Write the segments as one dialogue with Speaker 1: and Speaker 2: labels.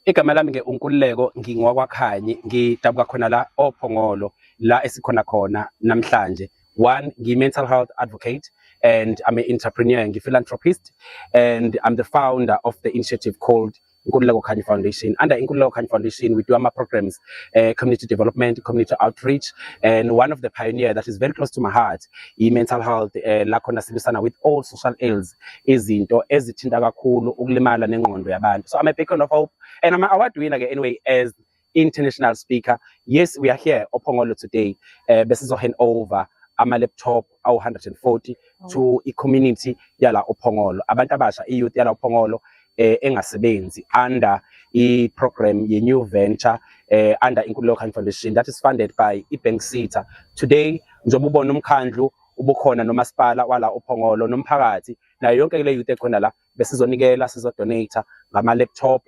Speaker 1: Igama lami uNkululeko ngingowakwaKhanyi ngidabuka khona la oPhongolo la esikhona khona namhlanje. One, mental health advocate and I'm an entrepreneur and philanthropist, and I'm the founder of the initiative called Nkululeko Khanyi Foundation. Under Nkululeko Khanyi Foundation, we do our programs, community development, community outreach, and one of the pioneer that is very close to my heart, mental health, la khona sibisana with all social ills, izinto ezithinta kakhulu ukulimala nengqondo yabantu. So I'm a beacon of hope, and I'm an award winner anyway as international speaker. Yes, we are here oPhongolo today. Besizohand over ama-laptop awu-140 to i-community yala oPhongolo, abantu abasha, i-youth yala oPhongolo engasebenzi under i-program ye-new venture under Nkululeko Khanyi Foundation that is funded by iBank Sita. Today njengoba ubona umkhandlu ubukhona nomasipala wala oPhongolo nomphakathi nayo yonke le youth ekhona la besizonikela sizodonate ngama-laptop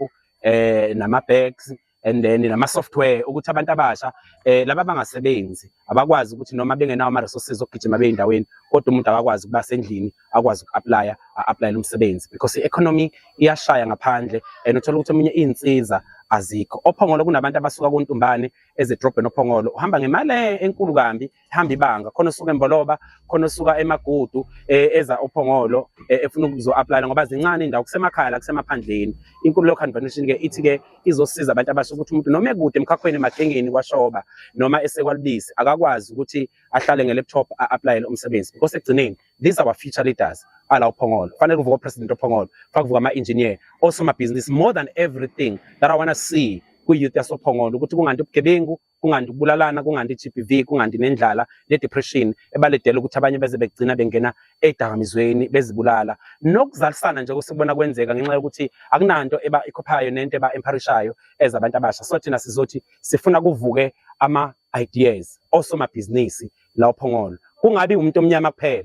Speaker 1: nama-bags and then nama-software ukuthi abantu abasha laba bangasebenzi abakwazi ukuthi noma bengenawo ama-resources okugijima bey'ndaweni kodwa umuntu akakwazi ukuba sendlini akwazi uku-apply umsebenzi because i-economy iyashaya ngaphandle and uthola ukuthi eminye iy'nsiza azikho. oPhongolo kunabantu abasuka kuNtumbane ezedrobheni oPhongolo uhamba ngemali enkulu kambi, ihamba ibanga, khona usuka eMboloba, khona usuka eMagudu eza oPhongolo efuna ukuzo-apply ngoba zincane indawo kusemakhaya la kusemaphandleni. Inkululeko Khanyi Foundation ithi izosiza abantu abasha ukuthi umuntu noma ekude emkhakhweni emagengeni kwaShoba noma esekwalibisi akakwazi ukuthi ahlale nge-laptop a-apply umsebenzi because ekugcineni these are our future leaders ala oPhongolo. Fanele kuvuka president oPhongolo, fanele kuvuka ama-engineer, also business, more than everything that I want to see kwi-youth yasoPhongolo ukuthi kungandi ubugebengu, kungandi ukubulalana, kungandi i-GBV, kungandi nendlala ne-depression ebaledela ukuthi abanye beze begcina bengena ey'dakamizweni bezibulala nokuzalisana nje osekubona kwenzeka ngenxa yokuthi akunanto eba-ikhophayo nento eba-emparishayo as abantu abasha. So thina sizothi sifuna kuvuke ama-ideas, also amabhizinisi la oPhongolo, kungabi umuntu omnyama kuphela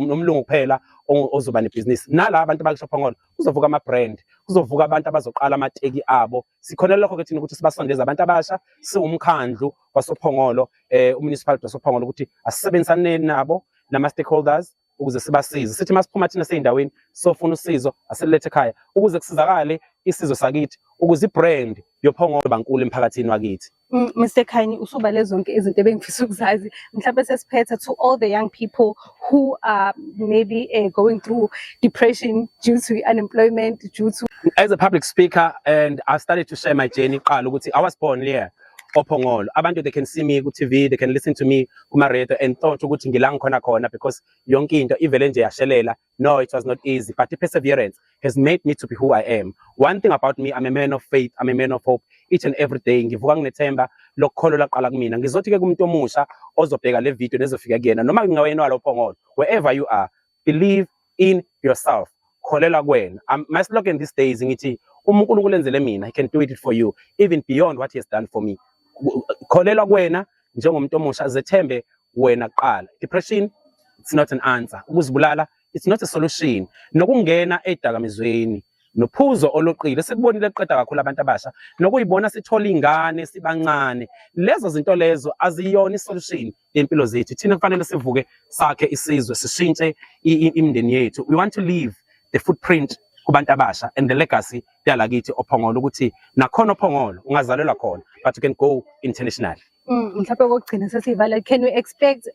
Speaker 1: nomlungu kuphela ozoba nebhizinisi. Nala abantu bakushoPhongolo kuzovuka ama-brand, kuzovuka abantu abazoqala amateki abo. Sikhona lokho-ke thina ukuthi sibasondeze abantu abasha siwumkhandlu wasoPhongolo, umunicipality wasoPhongolo ukuthi asisebenzisane nabo nama-stakeholders ukuze sibasize. Sithi masiphuma thina sey'ndaweni sofuna usizo asilethe ekhaya ukuze kusizakale isizwe sakithi, ukuze i-brand yoPhongolo bankulu emphakathini wakithi.
Speaker 2: Mr. Khanyi, usubale zonke izinto ebengifisa ukuzazi. Mhlawumbe sesiphethe to all the young people who are maybe going through depression due to unemployment, due to...
Speaker 1: As a public speaker, and I started to share my journey, I was born here oPhongolo. Abantu, they can see me on TV, they can listen to me kuma-radio and thought ukuthi ngila ngikhona because yonke into ivele nje yashelela. No, it was not easy, but the perseverance has made me to be who I am. One thing about me, I'm a man of faith, I'm a man of hope. Each and every day ngivuka nginethemba lokukholo laqala kumina. Ngizothi-ke kumuntu omusha ozobheka le video nezofika kuyena noma ngingawena wala oPhongolo, wherever you are, believe in yourself. Kholela kuwena. My slogan these days ngithi uNkulunkulu enzele mina, he can do it for you even beyond what he has done for me. Kholela kuwena njengomuntu omusha, zethembe wena kuqala. Depression, it's not an answer. Ukuzibulala, it's not a solution. Nokungena ey'dakamizweni nophuzo oloqile sikubonile qeda kakhulu abantu abasha nokuyibona sithola ingane sibancane. Lezo zinto lezo aziyona isolution yempilo zethu. Thina kufanele sivuke sakhe isizwe, sishintshe imindeni yethu. We want to leave the footprint kubantu abasha and the legacy yalakithi oPhongolo ukuthi nakhona oPhongolo ungazalelwa khona but you can go international.
Speaker 2: Mhlawumbe kokugcina sesivala, can we expect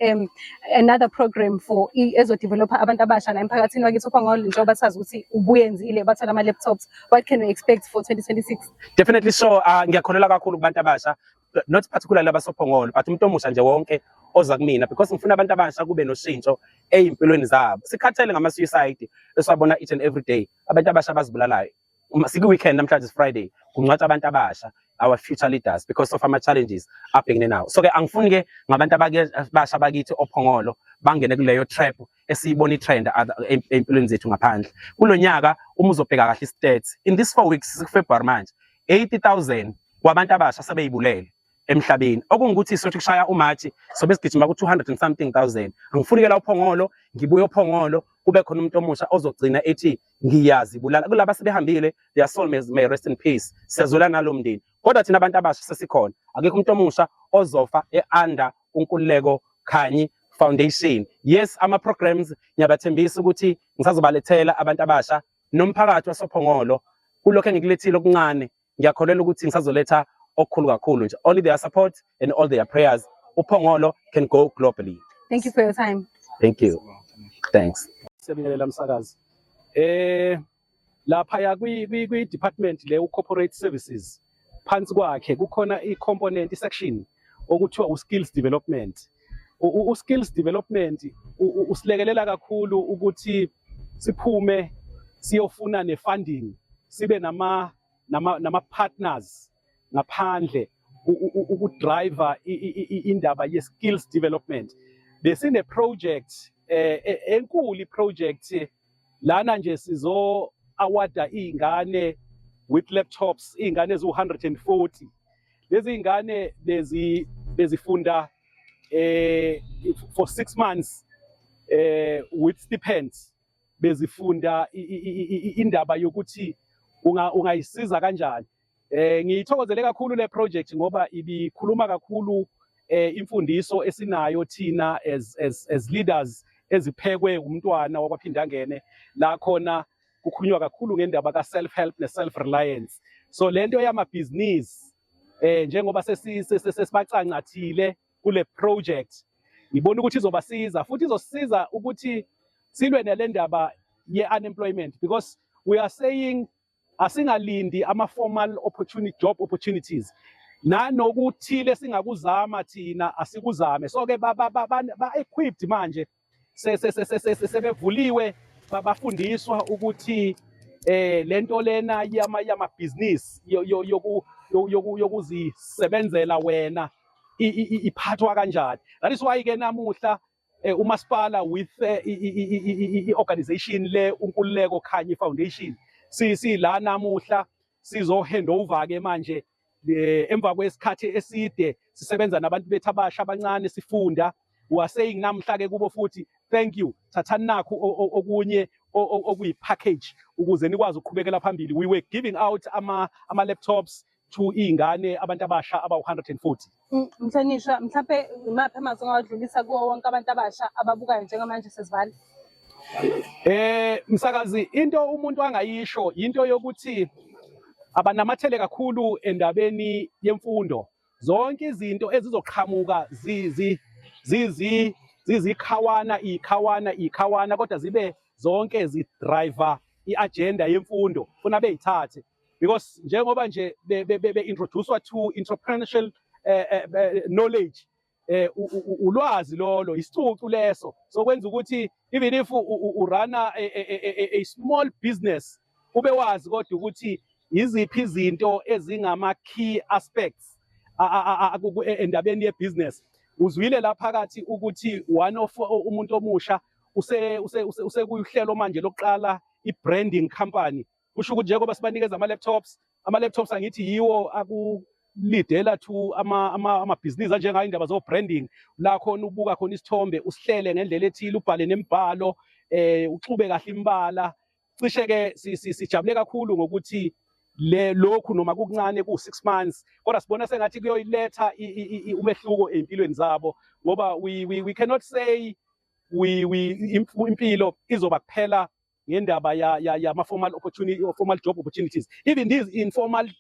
Speaker 2: another program for ezodeveloper abantu abasha la emphakathini wakithi oPhongolo njengoba sazi ukuthi ubuyenzile bathola ama-laptops? What can we expect for 2026?
Speaker 1: Definitely so. Ngiyakholela kakhulu kubantu abasha, not particularly abasoPhongolo but umuntu omusha nje wonke oza kumina because ngifuna abantu abasha kube noshintsho ey'mpilweni zabo. Sikhathele ngama-suicide esiwabona each and every day, abantu abasha abazibulalayo. Siku-weekend namhlanje is Friday, kungcwatshwa abantu abasha, our future leaders, because of ama-challenges abhekene nawo. So-ke angifuni-ke ngabantu abasha bakithi oPhongolo bangene kuleyo trap esiyibona i-trend ey'mpilweni zethu ngaphandle. Kulo nyaka uma uzobheka kahle i-stats, in this 4 weeks sikuFebruary manje 80,000 kwabantu abasha sebeyibulele emhlabeni, okungukuthi sothi kushaya uMathi sobe sigijima ku-200 and something thousand. Angifuni-ke la oPhongolo, ngibuye oPhongolo kube khona umuntu omusha ozogcina ethi ngiyazibulala. Kulaba sebehambile, their soul may rest in peace, siyazwelana nalo mndeni. Kodwa thina abantu abasha sesikhona, akekho umuntu omusha ozofa under uNkululeko Khanyi Foundation. Yes, ama-programs ngiyabathembisa ukuthi ngisazobalethela abantu abasha nomphakathi wasoPhongolo kulokho engikulethile okuncane ngiyakholelwa ukuthi ngisazoletha okukhulu kakhulu nje. Only their support and all their prayers, uPhongolo can go globally.
Speaker 2: Thank you for your time.
Speaker 1: Thank you. Thanks. Siyabingelela msakazi. Lapha ya kwi department le corporate services phansi kwakhe kukhona i-component section okuthiwa skills development. Skills development usilekelela kakhulu ukuthi siphume siyofuna ne-funding, sibe nama partners ngaphandle ukudriver indaba ye-skills development. Besine project enkulu project lana nje sizo awada ingane with laptops, ingane ezu-140. Lezi ingane bezifunda for 6 months with stipends, bezifunda indaba yokuthi ungayisiza kanjani. Ngiyithokozele kakhulu le project ngoba ibikhuluma kakhulu imfundiso esinayo thina as leaders eziphekwe umntwana wakwaphinda ngene la khona kukhulunywa kakhulu ngendaba ka self help ne self reliance. So lento yamabhizinisi njengoba sesibacancathile kule project, ngibona ukuthi izobasiza futhi izosiza ukuthi silwe nale ndaba ye unemployment, because we are saying asingalindi ama formal job opportunities, nanokuthile singakuzama thina asikuzame. So ke ba equipped manje sebevuliwe, babafundiswa ukuthi lento lena yamabhizinisi yokuzisebenzela wena iphathwa kanjani. That is why ke namuhla umasipala with i-organization le uNkululeko Khanyi Foundation sila namuhla sizo hand over ke manje emva kwesikhathi eside sisebenza nabantu bethu abasha abancane sifunda. We are saying namhla ke kubo futhi thank you, thathani nakho okunye okuyi-package ukuze nikwazi ukuqhubekela phambili. We were giving out ama laptops to ingane abantu abasha aba-140.
Speaker 2: Mhlonishwa, mhlawumbe imaphi amazwi ongawadlulisa kuwo wonke abantu abasha ababukayo njengamanje sesivala?
Speaker 1: Msakazi, into umuntu angayisho into yokuthi abanamathele kakhulu endabeni yemfundo. Zonke izinto ezizoqhamuka ikhawana kodwa zibe zonke zidriver i-agenda yemfundo funa beyithathe, because njengoba nje be-introducewa to entrepreneurial knowledge, ulwazi lolo isicucu leso sokwenza ukuthi even if urana a small business ube wazi kodwa ukuthi iziphi izinto ezingama key aspects endabeni ye-business. Uzwile la phakathi ukuthi one of umuntu omusha usekuhlelo manje lokuqala i-branding company. Kusho ukuthi njengoba sibanikeza ama-laptops angithi yiwo akulidela to amabhizinisi anjengayo indaba zo-branding, la khona ubuka khona isithombe usihlele ngendlela ethile, ubhale nemibhalo, uxube kahle imbala. Cishe-ke sijabule kakhulu ngokuthi lokhu noma kukuncane ku-6 months kodwa sibona sengathi kuyoyiletha umehluko empilweni zabo, ngoba we cannot say impilo izoba kuphela ngendaba yama-formal job opportunities. Even these informal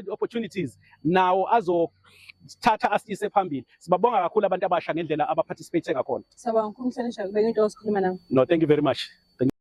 Speaker 1: opportunities nawo azothatha asise phambili. Sibabonga kakhulu abantu abasha ngendlela abaparticipate ngakhona.
Speaker 2: Sawubona, Mhlonishwa, kubeka into osikhuluma nawe.
Speaker 1: No, thank you very much.